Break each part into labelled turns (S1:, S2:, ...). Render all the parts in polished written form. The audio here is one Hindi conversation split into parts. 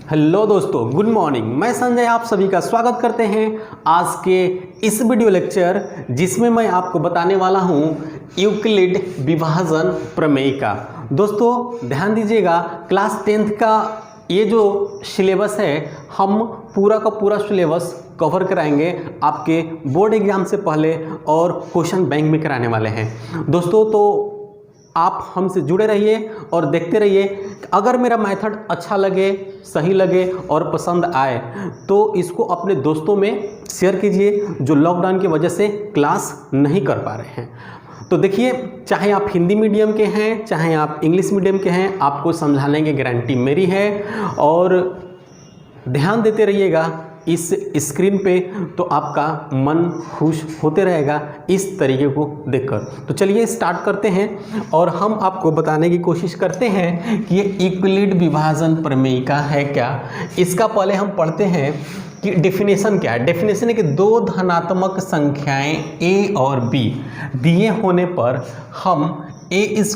S1: हेलो दोस्तों, गुड मॉर्निंग। मैं संजय आप सभी का स्वागत करते हैं आज के इस वीडियो लेक्चर, जिसमें मैं आपको बताने वाला हूं यूक्लिड विभाजन प्रमेय का। दोस्तों ध्यान दीजिएगा, क्लास 10th का ये जो सिलेबस है, हम पूरा का पूरा सिलेबस कवर कराएंगे आपके बोर्ड एग्जाम से पहले और क्वेश्चन बैंक में कराने वाले हैं। दोस्तों तो आप हमसे जुड़े रहिए और देखते रहिए। अगर मेरा मेथड अच्छा लगे, सही लगे और पसंद आए तो इसको अपने दोस्तों में शेयर कीजिए जो लॉकडाउन की वजह से क्लास नहीं कर पा रहे हैं। तो देखिए, चाहे आप हिंदी मीडियम के हैं, चाहे आप इंग्लिश मीडियम के हैं, आपको समझाने की गारंटी मेरी है। और ध्यान देते रहिएगा इस स्क्रीन पे, तो आपका मन खुश होते रहेगा इस तरीके को देखकर। तो चलिए स्टार्ट करते हैं और हम आपको बताने की कोशिश करते हैं कि ये यूक्लिड विभाजन प्रमेय का है क्या। इसका पहले हम पढ़ते हैं कि डेफिनेशन क्या है। डेफिनेशन है कि दो धनात्मक संख्याएं a और b दिए होने पर हम a =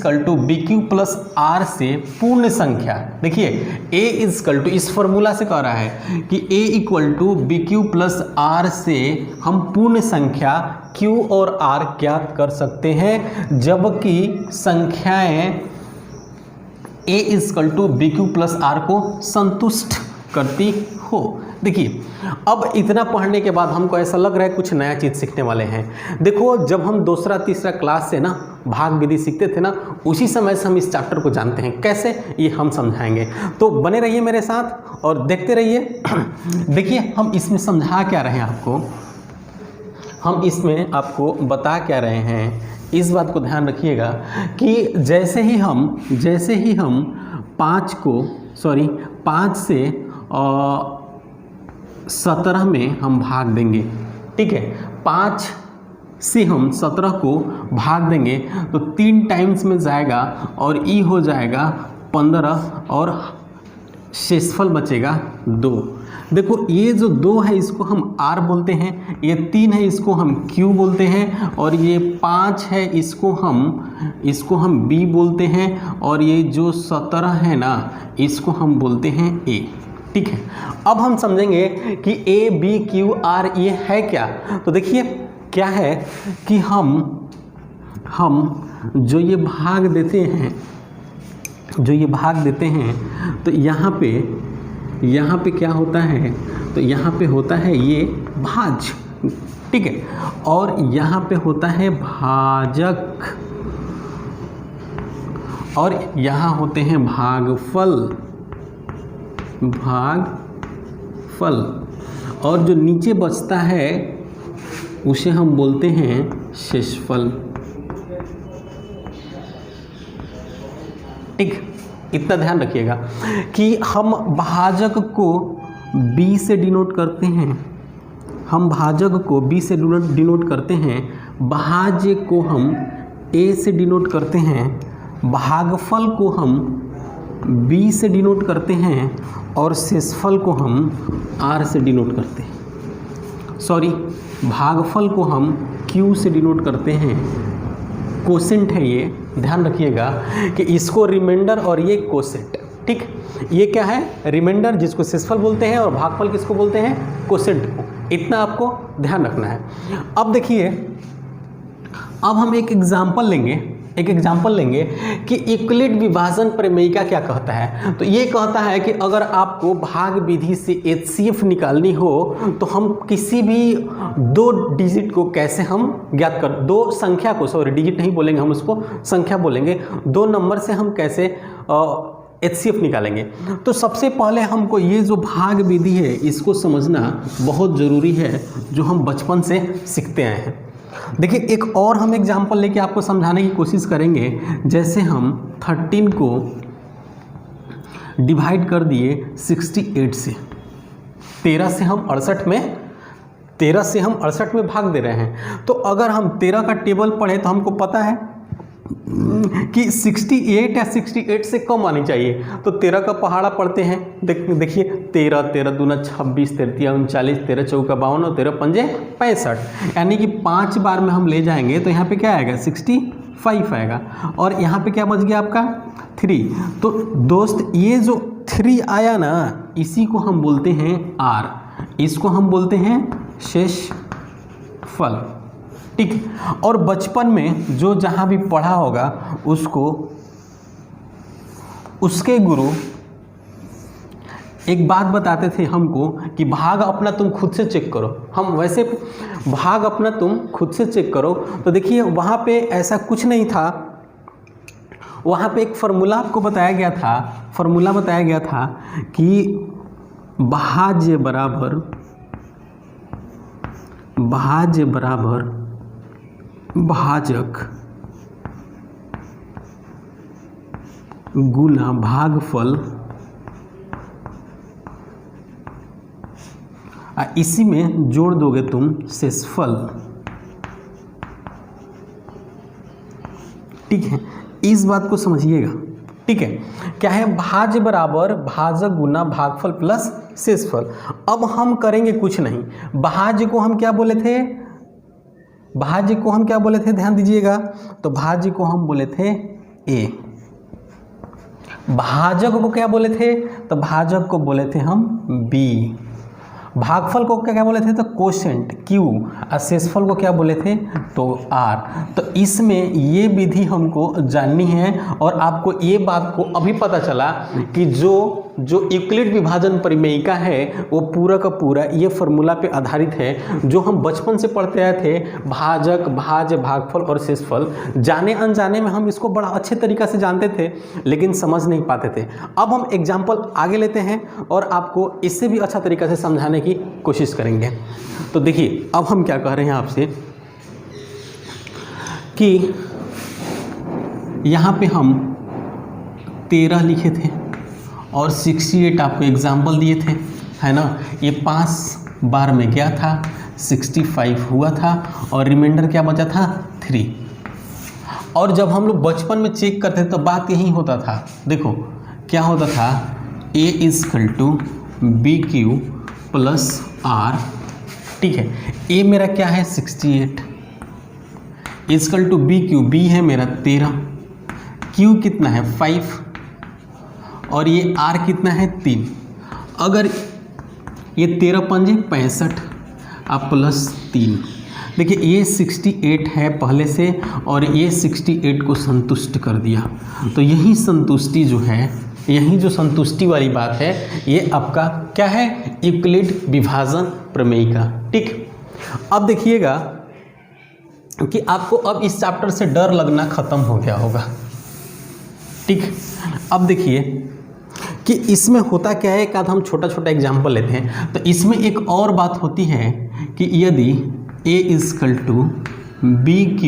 S1: bq + r से पूर्ण संख्या, देखिए a = इस फॉर्मूला से कह रहा है कि a = bq + r से हम पूर्ण संख्या q और r ज्ञात कर सकते हैं, जबकि संख्याएं a = bq + r को संतुष्ट करती हो। देखिए, अब इतना पढ़ने के बाद हमको ऐसा लग रहा है कुछ नया चीज़ सीखने वाले हैं। देखो, जब हम दूसरा तीसरा क्लास से ना भाग विधि सीखते थे ना, उसी समय से हम इस चैप्टर को जानते हैं। कैसे, ये हम समझाएंगे। तो बने रहिए मेरे साथ और देखते रहिए। देखिए, हम इसमें समझा क्या रहे हैं आपको, हम इसमें आपको बता क्या रहे हैं, इस बात को ध्यान रखिएगा कि जैसे ही हम 5 से 17 में हम भाग देंगे, ठीक है। 5 से हम 17 को भाग देंगे तो 3 टाइम्स में जाएगा और ई हो जाएगा 15 और शेषफल बचेगा 2। देखो, ये जो 2 है इसको हम r बोलते हैं, ये 3 है इसको हम q बोलते हैं, और ये 5 है इसको हम b बोलते हैं, और ये जो 17 है ना इसको हम बोलते हैं a, ठीक है। अब हम समझेंगे कि a b q r ये है क्या। तो देखिए क्या है कि हम जो ये भाग देते हैं तो यहाँ पे क्या होता है, तो यहाँ पे होता है ये भाज, ठीक है, और यहाँ पे होता है भाजक, और यहाँ होते हैं भागफल, और जो नीचे बचता है उसे हम बोलते हैं शेषफल, ठीक। इतना ध्यान रखिएगा कि हम भाजक को b से डिनोट करते हैं, भाज्य को हम a से डिनोट करते हैं, भागफल को हम b से डिनोट करते हैं, और शेषफल को हम r से डिनोट करते हैं। भागफल को हम q से डिनोट करते हैं। कोसेंट है ये, ध्यान रखिएगा कि इसको रिमाइंडर और ये कोसेंट, ठीक। ये क्या है, रिमाइंडर जिसको शेषफल बोलते हैं, और भागफल किसको बोलते हैं, कोसेंट को। इतना आपको ध्यान रखना है। अब देखिए, अब हम एक एग्जाम्पल लेंगे कि यूक्लिड विभाजन प्रमेय का क्या कहता है। तो ये कहता है कि अगर आपको भाग विधि से HCF निकालनी हो तो हम किसी भी 2 डिजिट को कैसे हम ज्ञात कर, 2 संख्या को, डिजिट नहीं बोलेंगे हम, उसको संख्या बोलेंगे, 2 नंबर से हम कैसे HCF निकालेंगे। तो सबसे पहले हमको ये जो भाग विधि है इसको समझना बहुत ज़रूरी है, जो हम बचपन से सीखते आए हैं। देखिए, एक और हम एग्जाम्पल लेके आपको समझाने की कोशिश करेंगे। जैसे हम 13 को डिवाइड कर दिए 68 से, 13 से हम 68 में भाग दे रहे हैं। तो अगर हम 13 का टेबल पढ़े तो हमको पता है कि 68 या 68 से कम आनी चाहिए। तो 13 का पहाड़ा पढ़ते हैं, देखिए 13 13 दूना 26, 13 39, 13 चौका 52 और 13 पंजे 65, यानी कि 5 बार में हम ले जाएंगे तो यहाँ पे क्या आएगा, 65 आएगा। और यहाँ पे क्या बच गया आपका 3। तो दोस्त ये जो 3 आया ना, इसी को हम बोलते हैं R, इसको हम बोलते हैं शेषफल। ठीक, और बचपन में जो जहाँ भी पढ़ा होगा उसको उसके गुरु एक बात बताते थे हमको कि भाग अपना तुम खुद से चेक करो। हम वैसे भाग अपना तुम खुद से चेक करो, तो देखिए वहाँ पे ऐसा कुछ नहीं था। वहाँ पे एक फार्मूला आपको बताया गया था, फार्मूला बताया गया था कि भाज्य बराबर भाजक गुना भागफल, इसी में जोड़ दोगे तुम शेषफल। ठीक है, इस बात को समझिएगा। ठीक है, क्या है, भाज्य बराबर भाजक गुना भागफल प्लस शेषफल। अब हम करेंगे कुछ नहीं, भाज्य को हम क्या बोले थे, भाज्य को हम क्या बोले थे, ध्यान दीजिएगा। तो भाज्य को हम बोले थे A, भाजक को क्या बोले थे, तो भाजक को बोले थे हम B, भागफल को क्या बोले थे, तो कोशेंट Q, और शेषफल को क्या बोले थे, तो R। तो इसमें ये विधि हमको जाननी है, और आपको ये बात को अभी पता चला कि जो यूक्लिड विभाजन परिमेयिका है वो पूरा का पूरा ये फार्मूला पे आधारित है, जो हम बचपन से पढ़ते आए थे। भाजक, भाज्य, भागफल और शेषफल, जाने अनजाने में हम इसको बड़ा अच्छे तरीक़ा से जानते थे, लेकिन समझ नहीं पाते थे। अब हम एग्जाम्पल आगे लेते हैं और आपको इससे भी अच्छा तरीक़ा से समझाने की कोशिश करेंगे। तो देखिए अब हम क्या कह रहे हैं आपसे कि यहाँ पे हम 13 लिखे थे और 68 आपको एग्जाम्पल दिए थे, है ना। ये 5 बार में गया था, 65 हुआ था और रिमाइंडर क्या बचा था, 3। और जब हम लोग बचपन में चेक करते थे तो बात यही होता था, देखो क्या होता था, A = BQ + R। ठीक है, A मेरा क्या है 68 = BQ, B है मेरा 13, Q कितना है 5 और ये R कितना है 3। अगर ये 13 × 5 = 65 आप +3, देखिए ये 68 है पहले से और ये 68 को संतुष्ट कर दिया। तो यही संतुष्टि जो है, यही जो संतुष्टि वाली बात है, ये आपका क्या है, यूक्लिड विभाजन प्रमेयिका। ठीक, अब देखिएगा कि आपको अब इस चैप्टर से डर लगना ख़त्म हो गया होगा। ठीक, अब देखिए कि इसमें होता क्या है, एक आध हम छोटा छोटा एग्जाम्पल लेते हैं। तो इसमें एक और बात होती है कि यदि A = BQ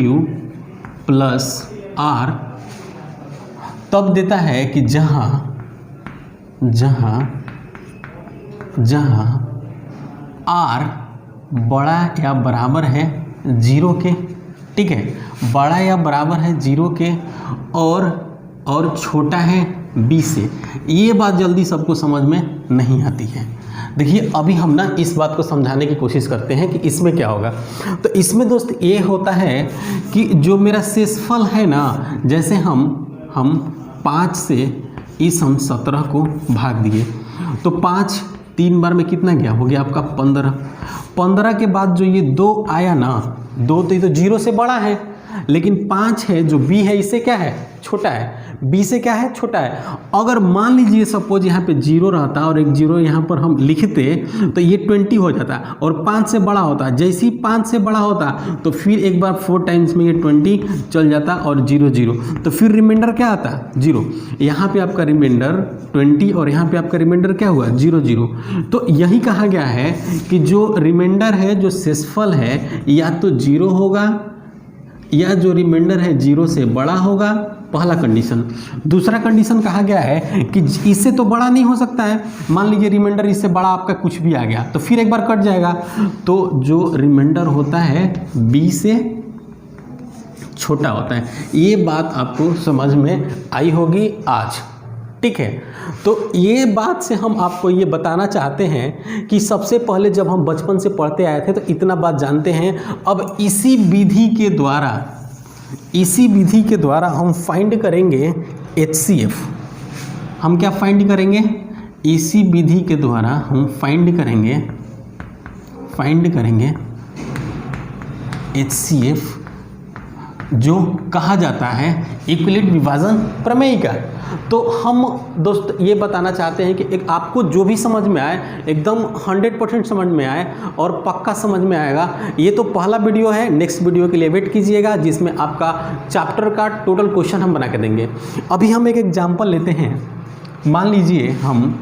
S1: + R, तब देता है कि जहाँ R बड़ा या बराबर है 0 के, ठीक है, बड़ा या बराबर है 0 के और छोटा है B से। ये बात जल्दी सबको समझ में नहीं आती है। देखिए अभी हम ना इस बात को समझाने की कोशिश करते हैं कि इसमें क्या होगा। तो इसमें दोस्त ये होता है कि जो मेरा शेषफल है ना, जैसे हम 5 से इस हम 17 को भाग दिए, तो 5 3 बार में कितना गया, हो गया आपका 15। 15 के बाद जो ये 2 आया ना, 2 तो ये तो 0 से बड़ा है, लेकिन 5 है जो B है, इससे क्या है, छोटा है, B से क्या है, छोटा है। अगर मान लीजिए सपोज यहाँ पे 0 रहता और एक 0 यहाँ पर हम लिखते तो ये 20 हो जाता और 5 से बड़ा होता। जैसे ही 5 से बड़ा होता तो फिर एक बार 4 टाइम्स में ये 20 चल जाता और 0 0, तो फिर रिमाइंडर क्या आता, 0। यहाँ पे आपका रिमाइंडर 20 और यहाँ पे आपका रिमाइंडर क्या हुआ, 0 0। तो यही कहा गया है कि जो रिमाइंडर है, जो शेषफल है, या तो 0 होगा या जो रिमाइंडर है 0 से बड़ा होगा, पहला कंडीशन। दूसरा कंडीशन कहा गया है कि इससे तो बड़ा नहीं हो सकता है। मान लीजिए रिमाइंडर इससे बड़ा आपका कुछ भी आ गया तो फिर एक बार कट जाएगा। तो जो रिमाइंडर होता है B से छोटा होता है। ये बात आपको समझ में आई होगी आज, ठीक है। तो ये बात से हम आपको ये बताना चाहते हैं कि सबसे पहले जब हम बचपन से पढ़ते आए थे तो इतना बात जानते हैं। अब इसी विधि के द्वारा हम फाइंड करेंगे HCF। हम क्या फाइंड करेंगे, इसी विधि के द्वारा हम फाइंड करेंगे HCF, जो कहा जाता है यूक्लिड विभाजन प्रमेय का। तो हम दोस्त ये बताना चाहते हैं कि एक आपको जो भी समझ में आए, एकदम 100% समझ में आए और पक्का समझ में आएगा। ये तो पहला वीडियो है, नेक्स्ट वीडियो के लिए वेट कीजिएगा, जिसमें आपका चैप्टर का टोटल क्वेश्चन हम बना के देंगे। अभी हम एक एग्जाम्पल लेते हैं। मान लीजिए हम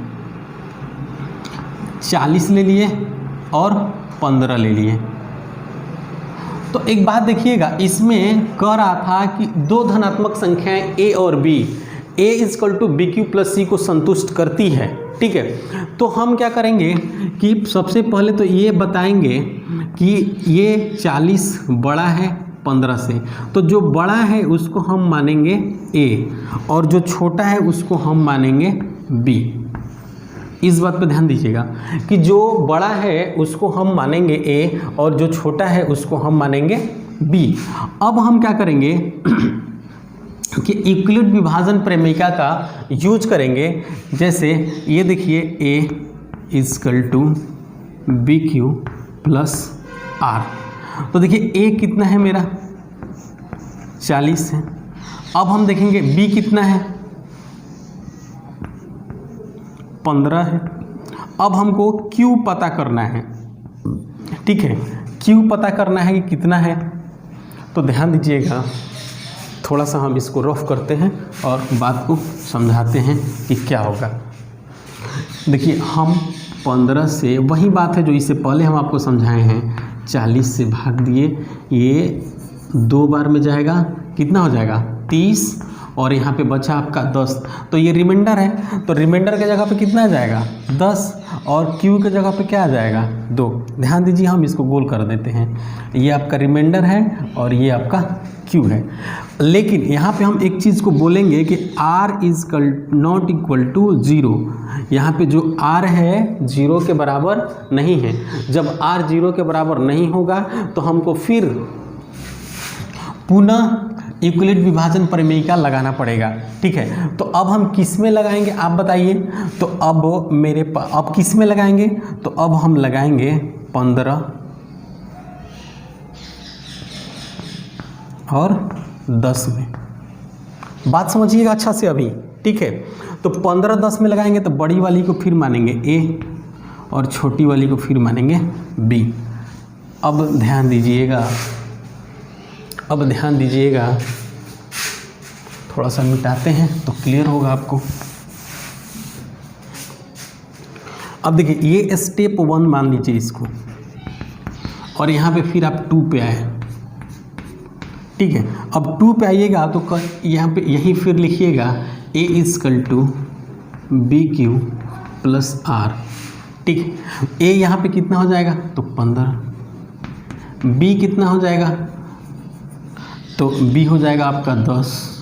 S1: 40 ले लिए और 15 ले लिए। तो एक बात देखिएगा, इसमें कह रहा था कि दो धनात्मक संख्याएं a और b, a = bq + c को संतुष्ट करती है। ठीक है, तो हम क्या करेंगे कि सबसे पहले तो ये बताएंगे कि ये 40 बड़ा है 15 से, तो जो बड़ा है उसको हम मानेंगे a और जो छोटा है उसको हम मानेंगे b। इस बात पे ध्यान दीजिएगा कि जो बड़ा है उसको हम मानेंगे a और जो छोटा है उसको हम मानेंगे b। अब हम क्या करेंगे कि यूक्लिड विभाजन प्रमेयिका का यूज करेंगे। जैसे ये देखिए a = bq + r। तो देखिए a कितना है मेरा 40 है। अब हम देखेंगे b कितना है 15 है। अब हमको q पता करना है। ठीक है, q पता करना है कि कितना है। तो ध्यान दीजिएगा, थोड़ा सा हम इसको रफ करते हैं और बात को समझाते हैं कि क्या होगा। देखिए हम 15 से, वही बात है जो इससे पहले हम आपको समझाए हैं, 40 से भाग दिए, ये 2 बार में जाएगा, कितना हो जाएगा 30, और यहाँ पे बचा आपका 10। तो ये रिमाइंडर है, तो रिमाइंडर के जगह पे कितना आ जाएगा 10, और q के जगह पे क्या आ जाएगा 2। ध्यान दीजिए, हम इसको गोल कर देते हैं। ये आपका रिमाइंडर है और ये आपका q है। लेकिन यहाँ पे हम एक चीज़ को बोलेंगे कि r ≠ 0। यहाँ पे जो r है 0 के बराबर नहीं है। जब r 0 के बराबर नहीं होगा तो हमको फिर पुनः यूक्लिड विभाजन प्रमेयिका लगाना पड़ेगा। ठीक है, तो अब हम किस में लगाएंगे आप बताइए। तो अब अब किस में लगाएंगे, तो अब हम लगाएंगे 15 और 10 में। बात समझिएगा अच्छा से अभी। ठीक है, तो 15 10 में लगाएंगे तो बड़ी वाली को फिर मानेंगे a और छोटी वाली को फिर मानेंगे b। अब ध्यान दीजिएगा, थोड़ा सा मिटाते हैं तो क्लियर होगा आपको। अब देखिए ये स्टेप 1 मान लीजिए इसको, और यहाँ पे फिर आप 2 पे आए। ठीक है, अब 2 पे आइएगा तो यहाँ पे यही फिर लिखिएगा a = bq + r। ठीक है, a यहाँ पे कितना हो जाएगा तो 15, b कितना हो जाएगा तो b हो जाएगा आपका 10,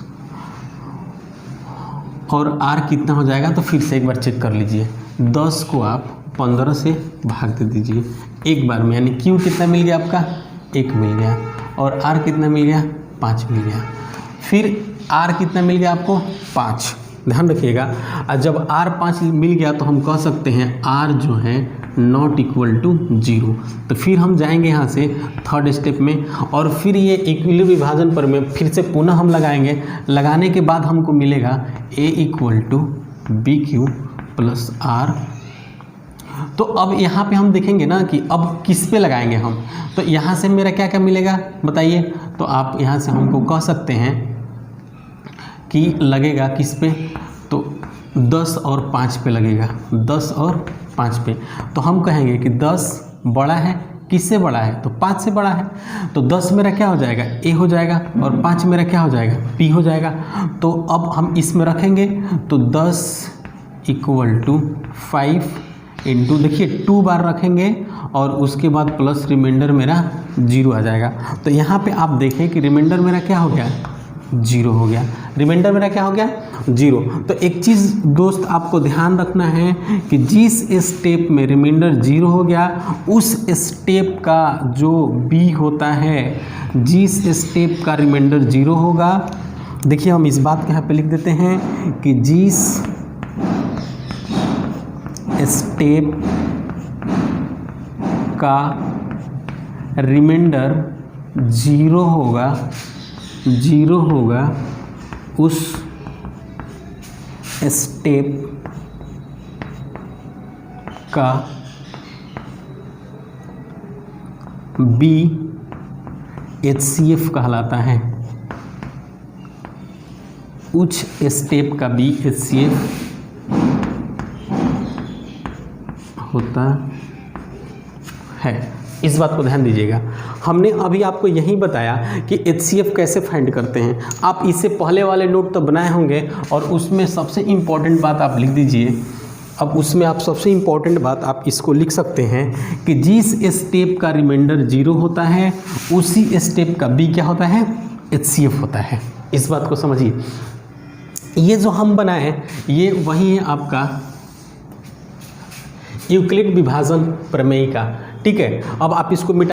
S1: और r कितना हो जाएगा तो फिर से एक बार चेक कर लीजिए। 10 को आप 15 से भाग दे दीजिए एक बार में, यानी q कितना मिल गया आपका 1 मिल गया, और r कितना मिल गया 5 मिल गया। फिर r कितना मिल गया आपको 5। ध्यान रखिएगा, और जब r 5 मिल गया तो हम कह सकते हैं r जो है ≠ 0। तो फिर हम जाएंगे यहाँ से 3rd स्टेप में, और फिर ये यूक्लिड विभाजन पर में फिर से पुनः हम लगाएंगे। लगाने के बाद हमको मिलेगा a = bq + r। तो अब यहाँ पे हम देखेंगे ना कि अब किस पे लगाएंगे हम। तो यहाँ से मेरा क्या क्या मिलेगा बताइए। तो आप यहाँ से हमको कह सकते हैं कि लगेगा किस पे, तो 10 और 5 पे लगेगा, 10 और 5 पे। तो हम कहेंगे कि 10 बड़ा है, किससे बड़ा है तो 5 से बड़ा है। तो 10 मेरा क्या हो जाएगा a हो जाएगा, और 5 मेरा क्या हो जाएगा p हो जाएगा। तो अब हम इसमें रखेंगे तो 10 = 5 इंटू, देखिए 2 बार रखेंगे और उसके बाद प्लस रिमाइंडर मेरा 0 आ जाएगा। तो यहाँ पे आप देखें कि रिमाइंडर मेरा क्या हो गया 0 हो गया, रिमाइंडर मेरा क्या हो गया 0। तो एक चीज़ दोस्त आपको ध्यान रखना है कि जिस स्टेप में रिमाइंडर 0 हो गया, उस स्टेप का जो b होता है, जिस स्टेप का रिमाइंडर 0 होगा, देखिए हम इस बात को यहाँ पे लिख देते हैं कि जिस स्टेप का रिमाइंडर जीरो होगा उस स्टेप का बी HCF कहलाता है। उच्च स्टेप का बी HCF होता है। इस बात को ध्यान दीजिएगा। हमने अभी आपको यही बताया कि HCF कैसे फाइंड करते हैं। आप इससे पहले वाले नोट तो बनाए होंगे और उसमें सबसे इम्पॉर्टेंट बात आप लिख दीजिए। अब उसमें आप सबसे इम्पॉर्टेंट बात आप इसको लिख सकते हैं कि जिस स्टेप का रिमाइंडर जीरो होता है उसी स्टेप का बी क्या होता है, HCF होता है। इस बात को समझिए। ये जो हम बनाए ये वही है आपका यूक्लिड विभाजन प्रमेय का। ठीक है, अब आप इसको मिटा